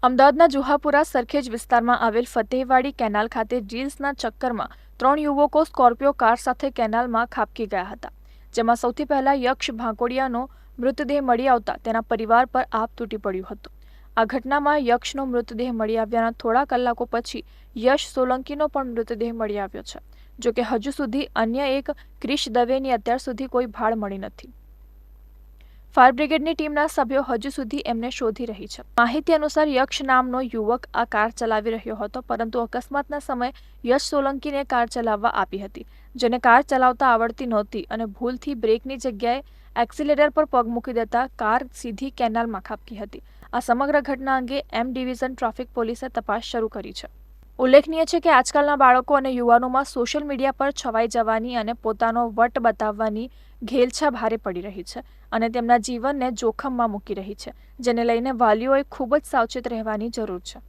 અમદાવાદના જુહાપુરા સરખેજ વિસ્તારમાં આવેલ ફતેહવાડી કેનાલ ખાતે રીલ્સના ચક્કરમાં 3 યુવકો સ્કોર્પિયો કાર સાથે કેનાલમાં ખાબકી ગયા હતા, જેમાં સૌથી પહેલા યક્ષ ભાંકોડિયાનો મૃતદેહ મળી આવતા તેના પરિવાર પર આભ તૂટી પડ્યું હતું. આ ઘટનામાં યક્ષનો મૃતદેહ મળી આવ્યાના થોડા કલાકો પછી યશ સોલંકીનો પણ મૃતદેહ મળી આવ્યો છે. જોકે હજુ સુધી અન્ય એક ક્રિશ દવેની અત્યાર સુધી કોઈ ભાળ મળી નથી. ફાયર બ્રિગેડની ટીમના સભ્યો હજુ સુધી એમને શોધી રહી છે. માહિતી અનુસાર યક્ષ નામનો યુવક આ કાર ચલાવી રહ્યો હતો, પરંતુ અકસ્માતના સમયે યશ સોલંકીને કાર ચલાવવા આપી હતી, જેને કાર ચલાવતા આવડતી નહોતી અને ભૂલથી બ્રેકની જગ્યાએ એક્સિલેટર પર પગ મૂકી દેતા કાર સીધી કેનાલમાં ખાબકી હતી. આ સમગ્ર ઘટના અંગે એમ ડિવિઝન ટ્રાફિક પોલીસે તપાસ શરૂ કરી છે. ઉલ્લેખનીય છે કે આજકાલના બાળકો અને યુવાનોમાં સોશિયલ મીડિયા પર છવાઈ જવાની અને પોતાનો વટ બતાવવાની ઘેલછા ભારે પડી રહી છે અને તેમના જીવનને જોખમમાં મૂકી રહી છે, જેને લઈને વાલીઓએ ખૂબ જ સાવચેત રહેવાની જરૂર છે.